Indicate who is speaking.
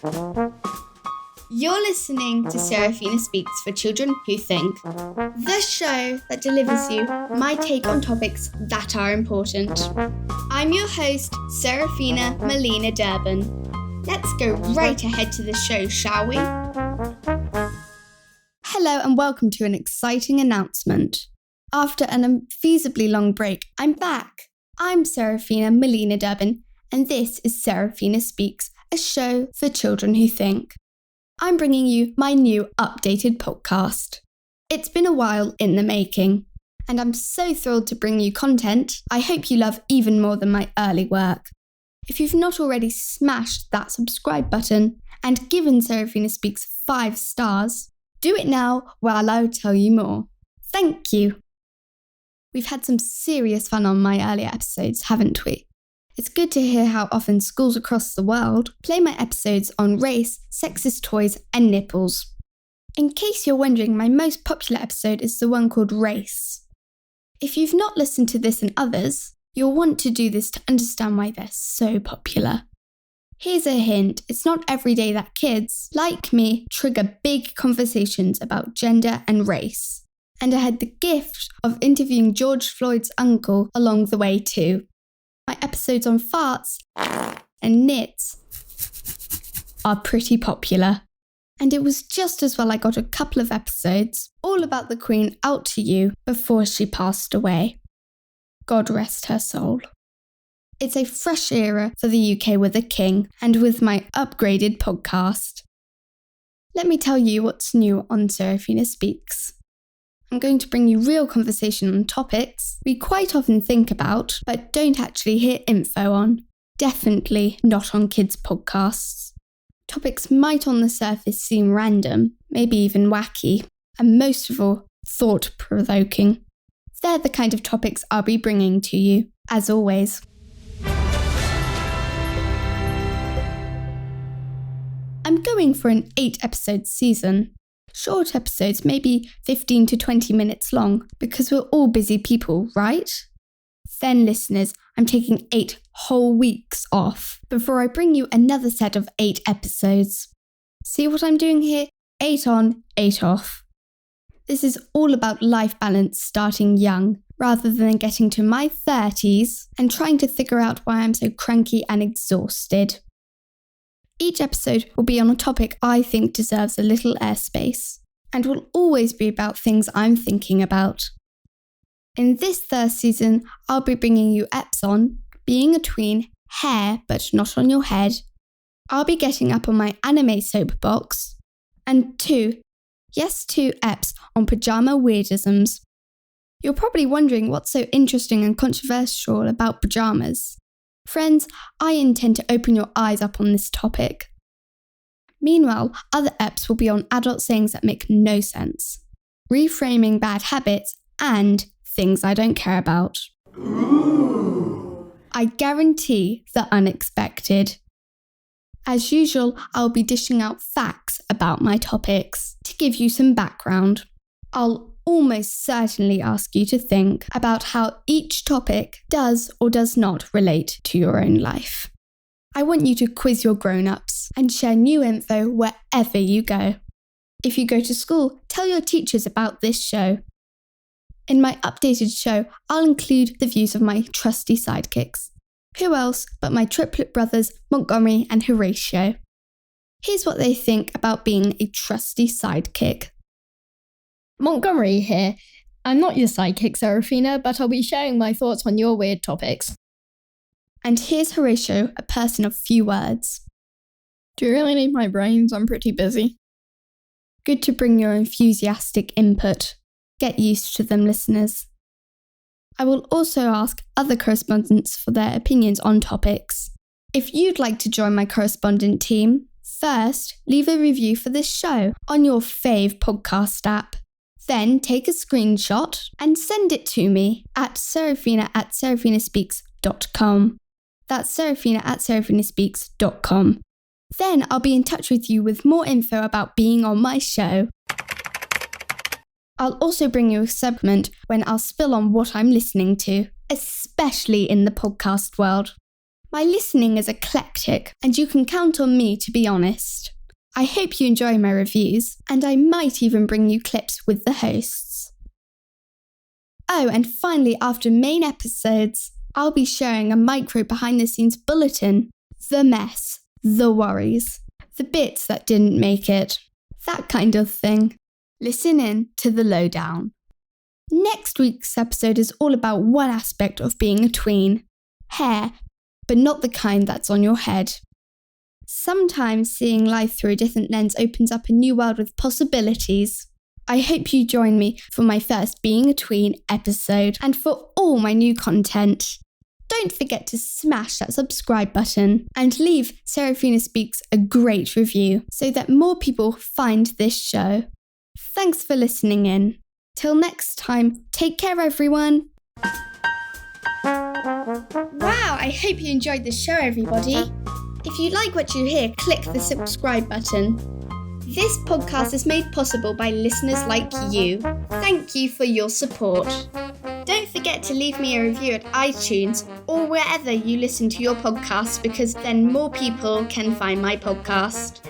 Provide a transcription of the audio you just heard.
Speaker 1: You're listening to Seraphina Speaks for Children Who Think, the show that delivers you my take on topics that are important. I'm your host, Seraphina Melina Durbin. Let's go right ahead to the show, shall we? Hello and welcome to an exciting announcement. After an unfeasibly long break, I'm back. I'm Seraphina Melina Durbin, and this is Seraphina Speaks, a show for children who think. I'm bringing you my new updated podcast. It's been a while in the making, and I'm so thrilled to bring you content I hope you love even more than my early work. If you've not already smashed that subscribe button and given Seraphina Speaks 5 stars, do it now while I tell you more. Thank you. We've had some serious fun on my earlier episodes, haven't we? It's good to hear how often schools across the world play my episodes on race, sexist toys, and nipples. In case you're wondering, my most popular episode is the one called Race. If you've not listened to this and others, you'll want to do this to understand why they're so popular. Here's a hint, it's not every day that kids, like me, trigger big conversations about gender and race. And I had the gift of interviewing George Floyd's uncle along the way too. My episodes on farts and nits are pretty popular. And it was just as well I got a couple of episodes all about the Queen out to you before she passed away. God rest her soul. It's a fresh era for the UK with a king and with my upgraded podcast. Let me tell you what's new on Seraphina Speaks. I'm going to bring you real conversation on topics we quite often think about, but don't actually hear info on. Definitely not on kids' podcasts. Topics might on the surface seem random, maybe even wacky, and most of all, thought-provoking. They're the kind of topics I'll be bringing to you, as always. I'm going for an 8-episode season. Short episodes, maybe 15 to 20 minutes long, because we're all busy people, right? Then, listeners, I'm taking 8 whole weeks off before I bring you another set of 8 episodes. See what I'm doing here? 8 on, 8 off. This is all about life balance starting young, rather than getting to my 30s and trying to figure out why I'm so cranky and exhausted. Each episode will be on a topic I think deserves a little airspace, and will always be about things I'm thinking about. In this first season, I'll be bringing you eps on being a tween, hair but not on your head. I'll be getting up on my anime soapbox, and 2 eps on pajama weirdisms. You're probably wondering what's so interesting and controversial about pajamas. Friends, I intend to open your eyes up on this topic. Meanwhile, other eps will be on adult sayings that make no sense, reframing bad habits, and things I don't care about. Ooh. I guarantee the unexpected. As usual, I'll be dishing out facts about my topics to give you some background. I'll almost certainly ask you to think about how each topic does or does not relate to your own life. I want you to quiz your grown-ups and share new info wherever you go. If you go to school, tell your teachers about this show. In my updated show, I'll include the views of my trusty sidekicks. Who else but my triplet brothers Montgomery and Horatio? Here's what they think about being a trusty sidekick.
Speaker 2: Montgomery here. I'm not your sidekick, Seraphina, but I'll be sharing my thoughts on your weird topics.
Speaker 1: And here's Horatio, a person of few words.
Speaker 2: Do you really need my brains? I'm pretty busy.
Speaker 1: Good to bring your enthusiastic input. Get used to them, listeners. I will also ask other correspondents for their opinions on topics. If you'd like to join my correspondent team, first, leave a review for this show on your fave podcast app. Then take a screenshot and send it to me at seraphina@seraphinaspeaks.com. That's seraphina@seraphinaspeaks.com. Then I'll be in touch with you with more info about being on my show. I'll also bring you a segment when I'll spill on what I'm listening to, especially in the podcast world. My listening is eclectic, and you can count on me to be honest. I hope you enjoy my reviews, and I might even bring you clips with the hosts. Oh, and finally, after main episodes, I'll be sharing a micro behind-the-scenes bulletin. The mess, the worries, the bits that didn't make it, that kind of thing. Listen in to the lowdown. Next week's episode is all about one aspect of being a tween. Hair, but not the kind that's on your head. Sometimes seeing life through a different lens opens up a new world with possibilities. I hope you join me for my first Being a Tween episode and for all my new content. Don't forget to smash that subscribe button and leave Seraphina Speaks a great review so that more people find this show. Thanks for listening in. Till next time, take care everyone. Wow, I hope you enjoyed the show, everybody. If you like what you hear, click the subscribe button. This podcast is made possible by listeners like you. Thank you for your support. Don't forget to leave me a review at iTunes or wherever you listen to your podcasts, because then more people can find my podcast.